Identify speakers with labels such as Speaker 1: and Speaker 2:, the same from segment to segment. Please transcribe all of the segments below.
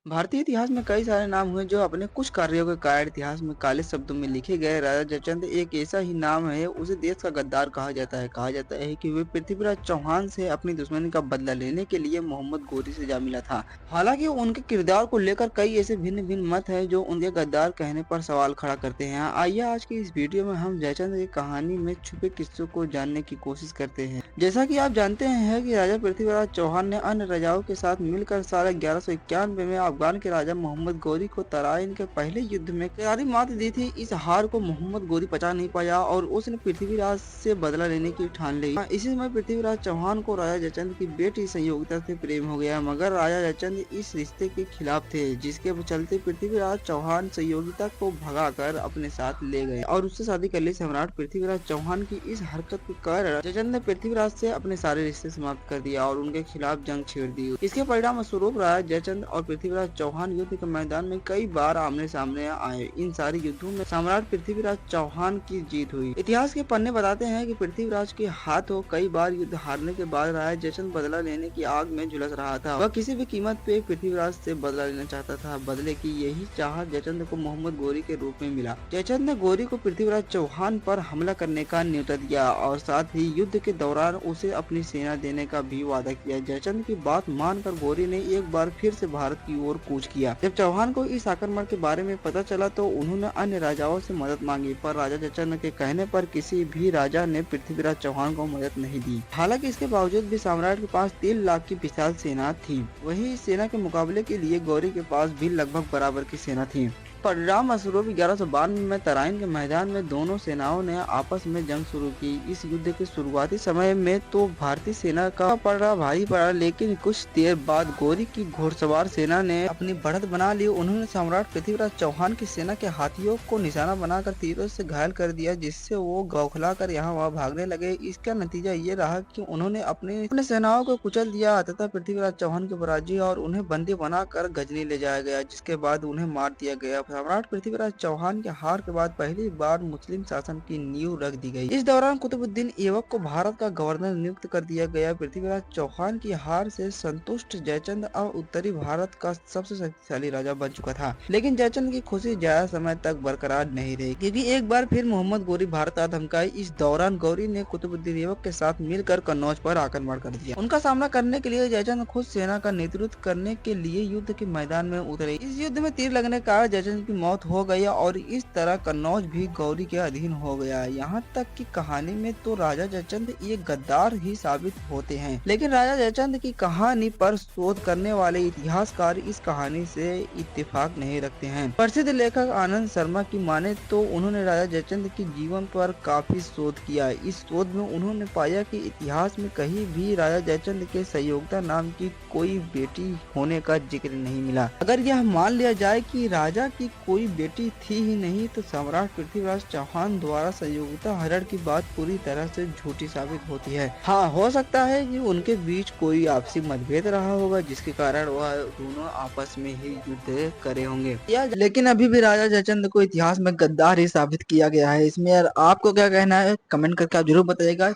Speaker 1: भारतीय इतिहास में कई सारे नाम हुए जो अपने कुछ कार्यों के कारण इतिहास में काले शब्दों में लिखे गए। राजा जयचंद एक ऐसा ही नाम है। उसे देश का गद्दार कहा जाता है। कहा जाता है कि वे पृथ्वीराज चौहान से अपनी दुश्मनी का बदला लेने के लिए मोहम्मद गोरी से जा मिला था। हालांकि उनके किरदार को लेकर कई ऐसे भिन्न भिन्न मत हैं जो उनके गद्दार कहने पर सवाल खड़ा करते हैं। आइए आज की इस वीडियो में हम जयचंद की कहानी में छुपे किस्सों को जानने की कोशिश करते हैं। जैसा कि आप जानते हैं कि राजा पृथ्वीराज चौहान ने अन्य राजाओं के साथ मिलकर साल 1191 में अफगान के राजा मोहम्मद गोरी को तराइन के पहले युद्ध में करारी मात दी थी। इस हार को मोहम्मद गोरी पचा नहीं पाया और उसने पृथ्वीराज से बदला लेने की ठान ली। इसी समय पृथ्वीराज चौहान को राजा जयचंद की बेटी संयोगिता से प्रेम हो गया, मगर राजा जयचंद इस रिश्ते के खिलाफ थे, जिसके चलते पृथ्वीराज चौहान संयोगिता को भगाकर अपने साथ ले गए और उससे शादी कर ली। सम्राट पृथ्वीराज चौहान की इस हरकत के कारण जयचंद ने पृथ्वीराज से अपने सारे रिश्ते समाप्त कर दिया और उनके खिलाफ जंग छेड़ दी। इसके परिणाम स्वरूप राजा जयचंद और पृथ्वीराज चौहान युद्ध के मैदान में कई बार आमने सामने आए। इन सारे युद्धों में सम्राट पृथ्वीराज चौहान की जीत हुई। इतिहास के पन्ने बताते हैं कि पृथ्वीराज के हाथों कई बार युद्ध हारने के बाद राजा जयचंद बदला लेने की आग में झुलस रहा था। वह किसी भी कीमत पे पृथ्वीराज से बदला लेना चाहता था। बदले की यही चाहत जयचंद को मोहम्मद गोरी के रूप में मिला। जयचंद ने गोरी को पृथ्वीराज चौहान पर हमला करने का न्योता दिया और साथ ही युद्ध के दौरान उसे अपनी सेना देने का भी वादा किया। जयचंद की बात मानकर गोरी ने एक बार फिर से भारत की ओर कूच किया। जब चौहान को इस आक्रमण के बारे में पता चला तो उन्होंने अन्य राजाओं से मदद मांगी, पर राजा जयचंद के कहने पर किसी भी राजा ने पृथ्वीराज चौहान को मदद नहीं दी। हालांकि इसके बावजूद भी सम्राट के पास 3 लाख की विशाल सेना थी। वही इस सेना के मुकाबले के लिए गौरी के पास भी लगभग बराबर की सेना थी। परिणाम स्वरूप 1192 में तराइन के मैदान में दोनों सेनाओं ने आपस में जंग शुरू की। इस युद्ध के शुरुआती समय में तो भारतीय सेना का पलड़ा भारी पड़ा, लेकिन कुछ देर बाद गोरी की घुड़सवार सेना ने अपनी बढ़त बना ली। उन्होंने सम्राट पृथ्वीराज चौहान की सेना के हाथियों को निशाना बनाकर तीरों से घायल कर दिया, जिससे वो बौखलाकर यहाँ वहाँ भागने लगे। इसका नतीजा ये रहा कि उन्होंने अपने सेनाओं को कुचल दिया तथा पृथ्वीराज चौहान की पराजय और उन्हें बंदी बनाकर गजनी ले जाया गया, जिसके बाद उन्हें मार दिया गया। सम्राट पृथ्वीराज चौहान के हार के बाद पहली बार मुस्लिम शासन की नींव रख दी गई। इस दौरान कुतुबुद्दीन ऐबक को भारत का गवर्नर नियुक्त कर दिया गया। पृथ्वीराज चौहान की हार से संतुष्ट जयचंद अब उत्तरी भारत का सबसे शक्तिशाली राजा बन चुका था, लेकिन जयचंद की खुशी ज्यादा समय तक बरकरार नहीं रही, क्योंकि एक बार फिर मोहम्मद गोरी भारत आ धमकाई। इस दौरान गौरी ने कुतुबुद्दीन ऐबक के साथ मिलकर कन्नौज पर आक्रमण कर दिया। उनका सामना करने के लिए जयचंद खुद सेना का नेतृत्व करने के लिए युद्ध के मैदान में उतरे। इस युद्ध में तीर लगने के कारण जयचंद की मौत हो गई और इस तरह कन्नौज भी गौरी के अधीन हो गया। यहाँ तक की कहानी में तो राजा जयचंद एक गद्दार ही साबित होते हैं, लेकिन राजा जयचंद की कहानी पर शोध करने वाले इतिहासकार इस कहानी से इत्तेफाक नहीं रखते हैं। प्रसिद्ध लेखक आनंद शर्मा की माने तो उन्होंने राजा जयचंद के जीवन पर काफी शोध किया। इस शोध में उन्होंने पाया कि इतिहास में कहीं भी राजा जयचंद के संयोगिता नाम की कोई बेटी होने का जिक्र नहीं मिला। अगर यह मान लिया जाए कि राजा की कोई बेटी थी ही नहीं, तो सम्राट पृथ्वीराज चौहान द्वारा संयोगिता हरण की बात पूरी तरह से झूठी साबित होती है। हाँ, हो सकता है कि उनके बीच कोई आपसी मतभेद रहा होगा, जिसके कारण वह दोनों आपस में ही युद्ध करे होंगे। लेकिन अभी भी राजा जयचंद को इतिहास में गद्दार ही साबित किया गया है। इसमें यार आपको क्या कहना है, कमेंट करके आप जरूर बताइएगा।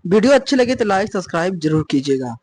Speaker 1: वीडियो अच्छी लगी तो लाइक सब्सक्राइब जरूर कीजिएगा।